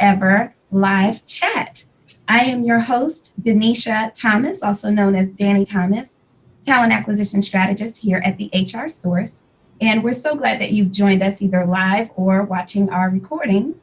ever live chat. I am your host, Denisha Thomas, also known as Danny Thomas, talent acquisition strategist here at the HR Source. And we're so glad that you've joined us either live or watching our recording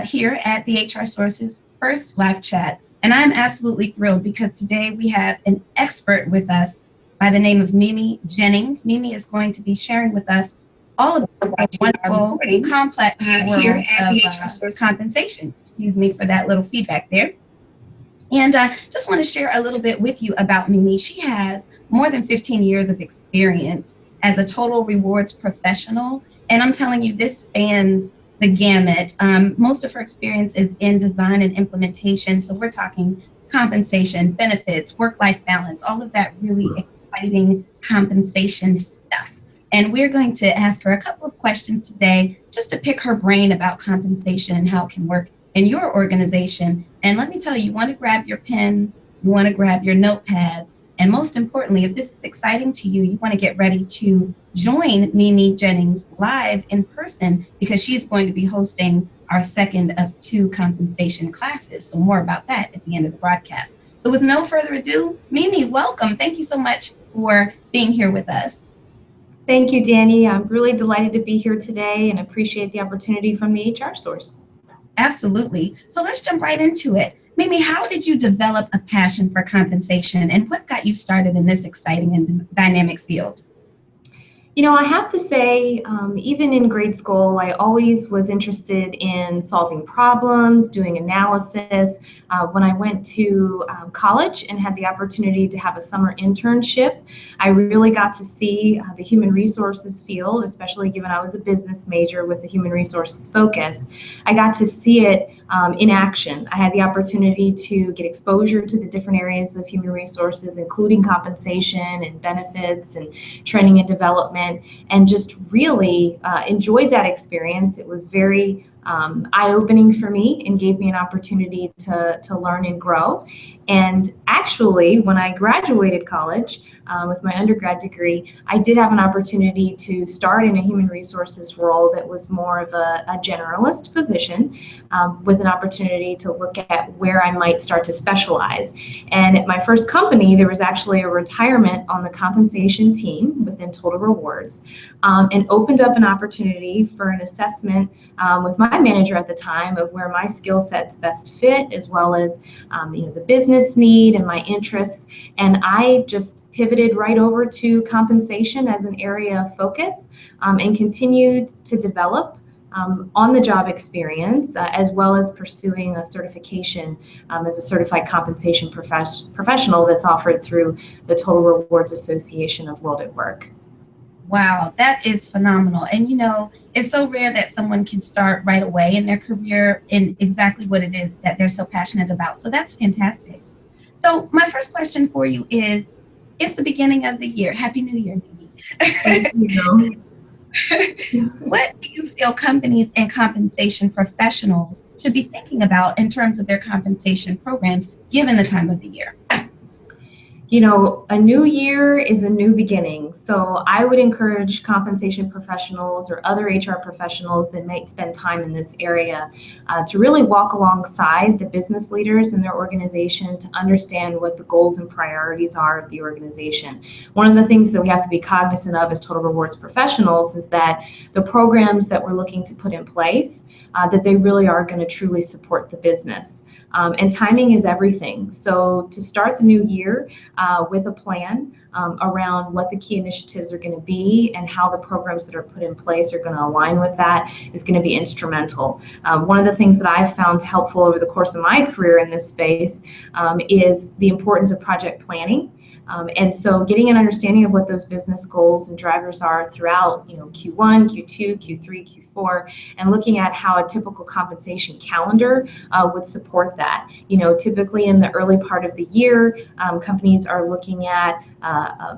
here at the HR Source's first live chat. And I'm absolutely thrilled because today we have an expert with us by the name of MiMi Jennings. MiMi is going to be sharing with us all about the wonderful, complex world of compensation. Excuse me for that little feedback there. And I just want to share a little bit with you about MiMi. She has more than 15 years of experience as a total rewards professional. And I'm telling you, this spans the gamut. Most of her experience is in design and implementation. So we're talking compensation, benefits, work-life balance, all of that really exciting compensation stuff. And we're going to ask her a couple of questions today just to pick her brain about compensation and how it can work in your organization. And let me tell you, you want to grab your pens, you want to grab your notepads, and most importantly, if this is exciting to you, you want to get ready to join MiMi Jennings live in person because she's going to be hosting our second of 2 compensation classes. So more about that at the end of the broadcast. So with no further ado, MiMi, welcome. Thank you so much for being here with us. Thank you, Danny. I'm really delighted to be here today and appreciate the opportunity from the HR Source. Absolutely. So let's jump right into it. MiMi, how did you develop a passion for compensation and what got you started in this exciting and dynamic field? You know, I have to say, even in grade school, I always was interested in solving problems, doing analysis. When I went to college and had the opportunity to have a summer internship, I really got to see the human resources field, especially given I was a business major with a human resources focus. I got to see it in action. I had the opportunity to get exposure to the different areas of human resources, including compensation and benefits and training and development, and just really enjoyed that experience. It was very eye-opening for me and gave me an opportunity to learn and grow. And actually, when I graduated college with my undergrad degree, I did have an opportunity to start in a human resources role that was more of a generalist position with an opportunity to look at where I might start to specialize. And at my first company, there was actually a retirement on the compensation team within Total Rewards, and opened up an opportunity for an assessment with my manager at the time of where my skill sets best fit, as well as the business need and my interests. And I just pivoted right over to compensation as an area of focus, and continued to develop on-the-job experience, as well as pursuing a certification as a certified compensation professional that's offered through the Total Rewards Association of World at Work. Wow, that is phenomenal. And you know, it's so rare that someone can start right away in their career in exactly what it is that they're so passionate about. So that's fantastic. So my first question for you is, it's the beginning of the year. Happy New Year, MiMi. Thank you. What do you feel companies and compensation professionals should be thinking about in terms of their compensation programs, given the time of the year? You know, a new year is a new beginning. So I would encourage compensation professionals or other HR professionals that might spend time in this area to really walk alongside the business leaders in their organization to understand what the goals and priorities are of the organization. One of the things that we have to be cognizant of as Total Rewards professionals is that the programs that we're looking to put in place, that they really are going to truly support the business. And timing is everything. So to start the new year with a plan around what the key initiatives are going to be and how the programs that are put in place are going to align with that is going to be instrumental. One of the things that I've found helpful over the course of my career in this space is the importance of project planning. And so getting an understanding of what those business goals and drivers are throughout, Q1, Q2, Q3, Q4, and looking at how a typical compensation calendar would support that. Typically in the early part of the year, companies are looking at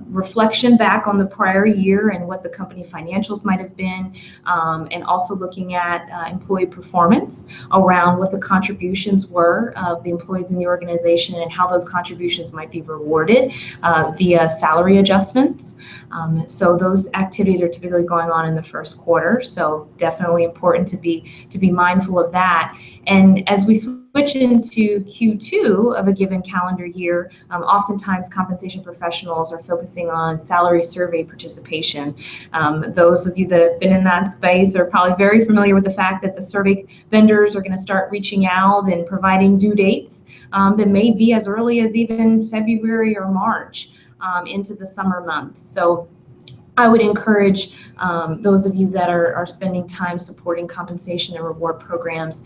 reflection back on the prior year and what the company financials might have been, and also looking at employee performance around what the contributions were of the employees in the organization and how those contributions might be rewarded. via salary adjustments. So those activities are typically going on in the first quarter. So definitely important to be mindful of that. And as we switch into Q2 of a given calendar year, oftentimes compensation professionals are focusing on salary survey participation. Those of you that have been in that space are probably very familiar with the fact that the survey vendors are going to start reaching out and providing due dates that may be as early as even February or March into the summer months. So I would encourage those of you that are spending time supporting compensation and reward programs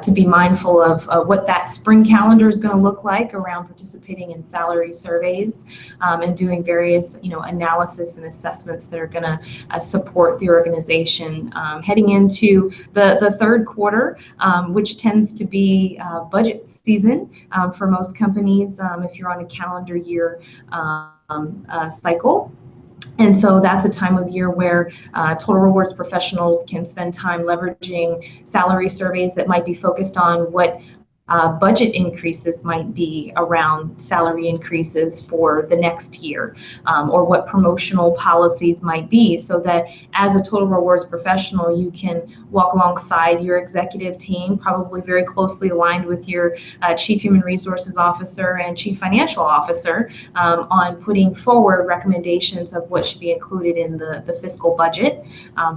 to be mindful of what that spring calendar is going to look like around participating in salary surveys and doing various analysis and assessments that are going to support the organization heading into the third quarter, which tends to be budget season for most companies if you're on a calendar year cycle. And so that's a time of year where total rewards professionals can spend time leveraging salary surveys that might be focused on what budget increases might be around salary increases for the next year, or what promotional policies might be, so that as a total rewards professional, you can walk alongside your executive team, probably very closely aligned with your chief human resources officer and chief financial officer on putting forward recommendations of what should be included in the fiscal budget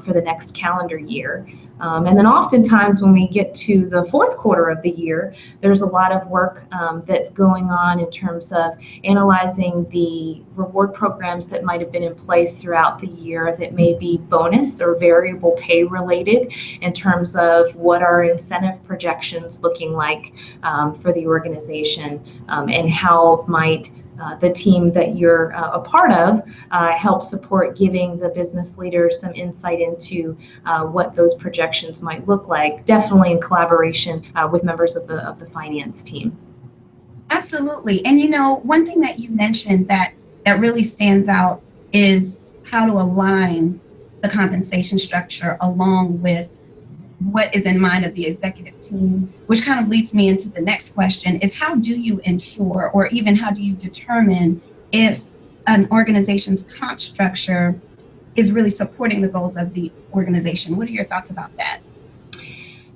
for the next calendar year. And then oftentimes when we get to the fourth quarter of the year, there's a lot of work that's going on in terms of analyzing the reward programs that might have been in place throughout the year that may be bonus or variable pay related in terms of what are incentive projections looking like for the organization, and how might the team that you're a part of help support giving the business leaders some insight into what those projections might look like, definitely in collaboration with members of the finance team. Absolutely. And one thing that you mentioned that really stands out is how to align the compensation structure along with what is in mind of the executive team, which kind of leads me into the next question is how do you ensure, or even how do you determine if an organization's comp structure is really supporting the goals of the organization? What are your thoughts about that?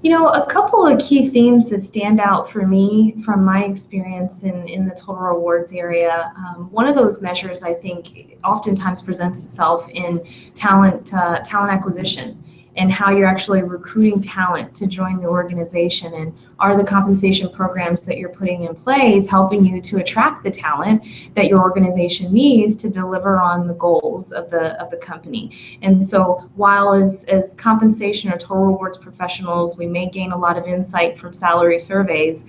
A couple of key themes that stand out for me from my experience in the total rewards area. One of those measures I think oftentimes presents itself in talent acquisition, and how you're actually recruiting talent to join the organization, and are the compensation programs that you're putting in place helping you to attract the talent that your organization needs to deliver on the goals of the company. And so while as compensation or total rewards professionals, we may gain a lot of insight from salary surveys,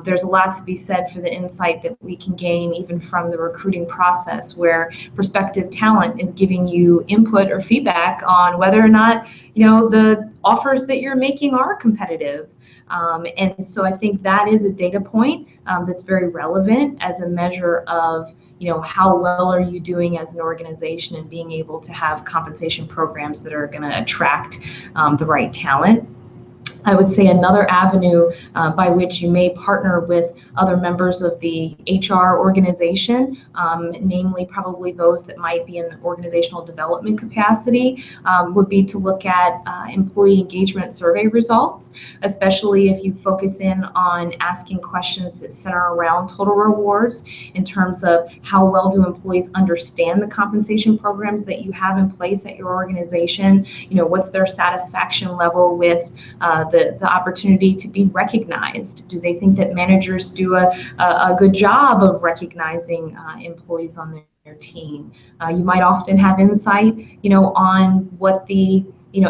there's a lot to be said for the insight that we can gain even from the recruiting process, where prospective talent is giving you input or feedback on whether or not the offers that you're making are competitive. And so I think that is a data point that's very relevant as a measure of how well are you doing as an organization and being able to have compensation programs that are going to attract the right talent. I would say another avenue by which you may partner with other members of the HR organization, namely probably those that might be in the organizational development capacity, would be to look at employee engagement survey results, especially if you focus in on asking questions that center around total rewards in terms of how well do employees understand the compensation programs that you have in place at your organization. What's their satisfaction level with the opportunity to be recognized? Do they think that managers do a good job of recognizing employees on their team? You might often have insight, on what the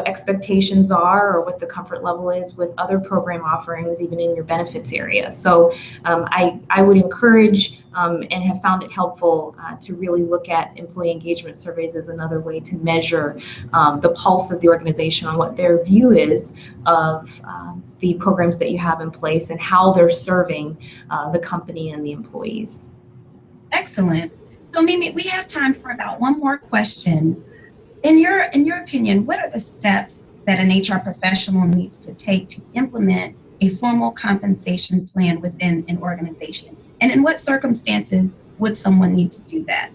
expectations are or what the comfort level is with other program offerings, even in your benefits area. So I would encourage and have found it helpful to really look at employee engagement surveys as another way to measure the pulse of the organization on what their view is of the programs that you have in place and how they're serving the company and the employees. Excellent. So Mimi, we have time for about one more question. In your opinion, what are the steps that an HR professional needs to take to implement a formal compensation plan within an organization? And in what circumstances would someone need to do that?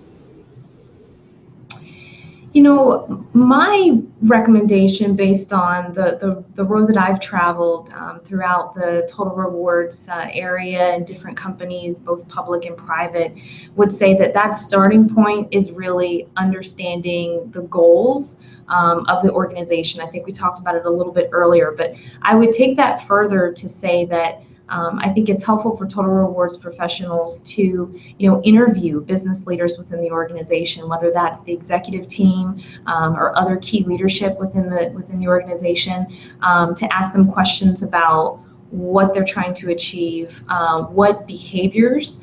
You know, my recommendation based on the road that I've traveled throughout the total rewards area and different companies, both public and private, would say that that starting point is really understanding the goals of the organization. I think we talked about it a little bit earlier, but I would take that further to say that I think it's helpful for total rewards professionals to, interview business leaders within the organization, whether that's the executive team or other key leadership within the organization, to ask them questions about what they're trying to achieve, what behaviors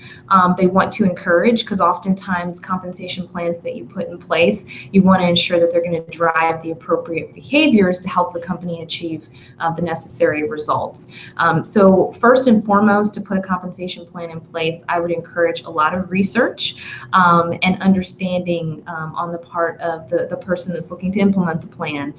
they want to encourage, because oftentimes compensation plans that you put in place, you want to ensure that they're going to drive the appropriate behaviors to help the company achieve the necessary results. So first and foremost, to put a compensation plan in place, I would encourage a lot of research and understanding on the part of the person that's looking to implement the plan,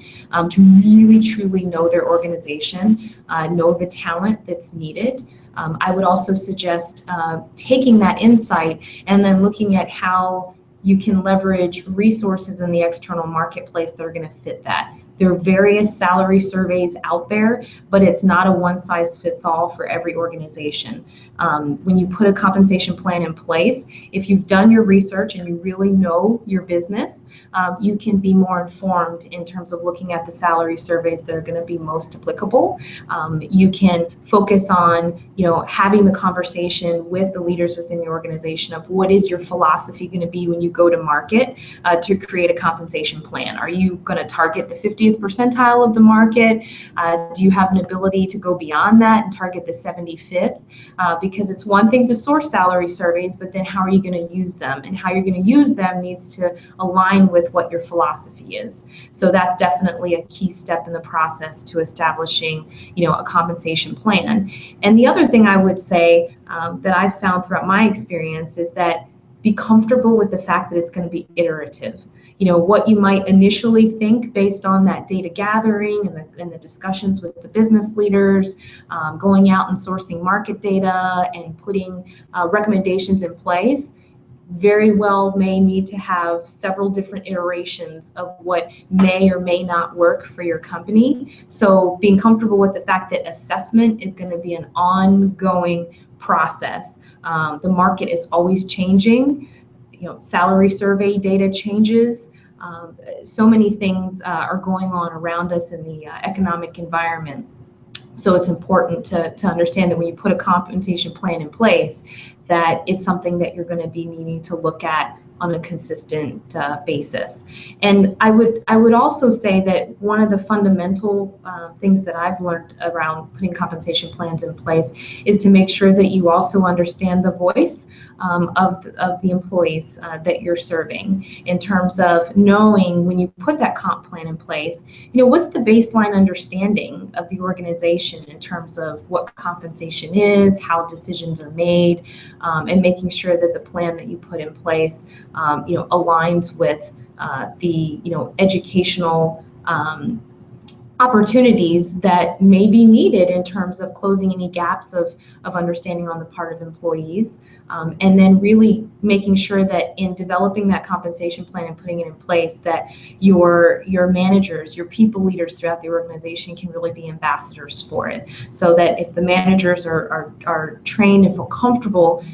to really truly know their organization, know the talent that's needed. I would also suggest taking that insight and then looking at how you can leverage resources in the external marketplace that are going to fit that. There are various salary surveys out there, but it's not a one-size-fits-all for every organization. When you put a compensation plan in place, if you've done your research and you really know your business, you can be more informed in terms of looking at the salary surveys that are going to be most applicable. You can focus on, having the conversation with the leaders within the organization of what is your philosophy going to be when you go to market to create a compensation plan. Are you going to target the 50th percentile of the market? Do you have an ability to go beyond that and target the 75th? Because it's one thing to source salary surveys, but then how are you going to use them? And how you're going to use them needs to align with what your philosophy is. So that's definitely a key step in the process to establishing, a compensation plan. And the other thing I would say that I've found throughout my experience is that be comfortable with the fact that it's going to be iterative. What you might initially think based on that data gathering and the discussions with the business leaders, going out and sourcing market data and putting recommendations in place, very well may need to have several different iterations of what may or may not work for your company. So being comfortable with the fact that assessment is going to be an ongoing process. The market is always changing. Salary survey data changes. So many things are going on around us in the economic environment. So it's important to understand that when you put a compensation plan in place, that it's something that you're going to be needing to look at on a consistent basis. And I would also say that one of the fundamental things that I've learned around putting compensation plans in place is to make sure that you also understand the voice of the employees that you're serving, in terms of knowing when you put that comp plan in place, what's the baseline understanding of the organization in terms of what compensation is, how decisions are made, and making sure that the plan that you put in place aligns with the educational opportunities that may be needed in terms of closing any gaps of understanding on the part of employees. And then really making sure that in developing that compensation plan and putting it in place, that your managers, your people leaders throughout the organization can really be ambassadors for it. So that if the managers are trained and feel comfortable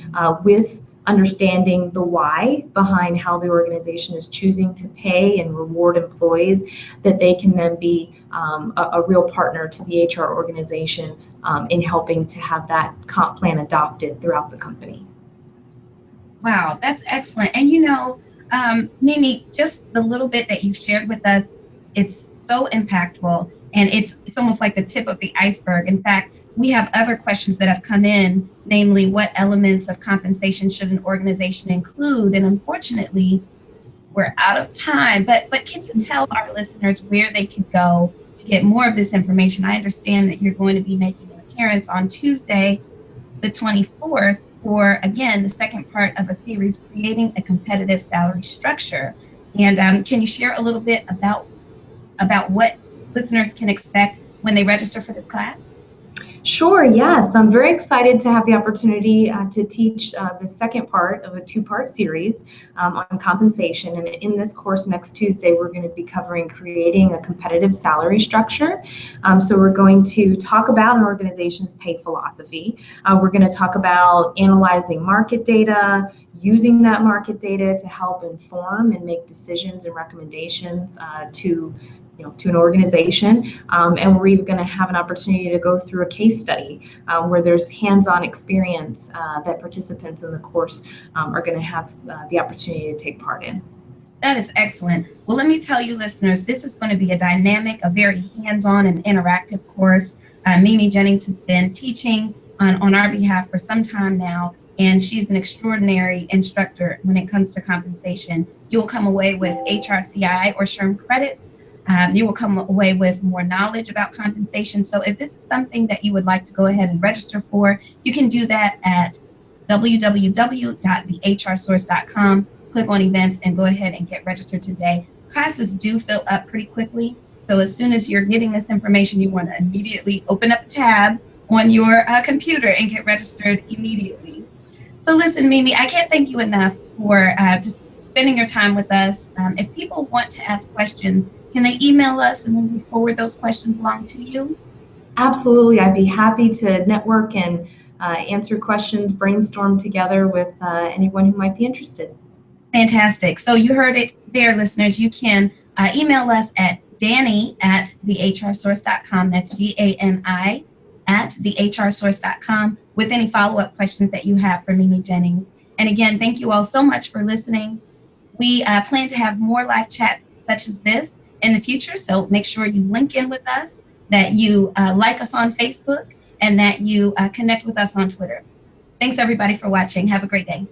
with understanding the why behind how the organization is choosing to pay and reward employees, that they can then be a real partner to the HR organization in helping to have that comp plan adopted throughout the company. Wow, that's excellent. And Mimi, just the little bit that you've shared with us, it's so impactful, and it's almost like the tip of the iceberg. In fact, we have other questions that have come in, namely, what elements of compensation should an organization include? And unfortunately, we're out of time, but can you tell our listeners where they could go to get more of this information? I understand that you're going to be making an appearance on Tuesday, the 24th, for, again, the second part of a series, Creating a Competitive Salary Structure. And can you share a little bit about what listeners can expect when they register for this class? Sure, yes. I'm very excited to have the opportunity to teach the second part of a two-part series on compensation. And in this course next Tuesday, we're going to be covering creating a competitive salary structure. So we're going to talk about an organization's pay philosophy. We're going to talk about analyzing market data, using that market data to help inform and make decisions and recommendations to an organization, and we're even going to have an opportunity to go through a case study where there's hands-on experience that participants in the course are going to have the opportunity to take part in. That is excellent. Well, let me tell you, listeners, this is going to be a dynamic, a very hands-on and interactive course. MiMi Jennings has been teaching on our behalf for some time now, and she's an extraordinary instructor when it comes to compensation. You'll come away with HRCI or SHRM credits. You will come away with more knowledge about compensation. So if this is something that you would like to go ahead and register for, you can do that at www.thehrsource.com. Click on events and go ahead and get registered today. Classes do fill up pretty quickly. So as soon as you're getting this information, you want to immediately open up a tab on your computer and get registered immediately. So listen, MiMi, I can't thank you enough for just spending your time with us. If people want to ask questions, can they email us and then we forward those questions along to you? Absolutely. I'd be happy to network and answer questions, brainstorm together with anyone who might be interested. Fantastic. So you heard it there, listeners. You can email us at Dani@thehrsource.com. That's DANI at thehrsource.com with any follow-up questions that you have for MiMi Jennings. And again, thank you all so much for listening. We plan to have more live chats such as this in the future. So make sure you link in with us, that you like us on Facebook, and that you connect with us on Twitter. Thanks everybody for watching. Have a great day.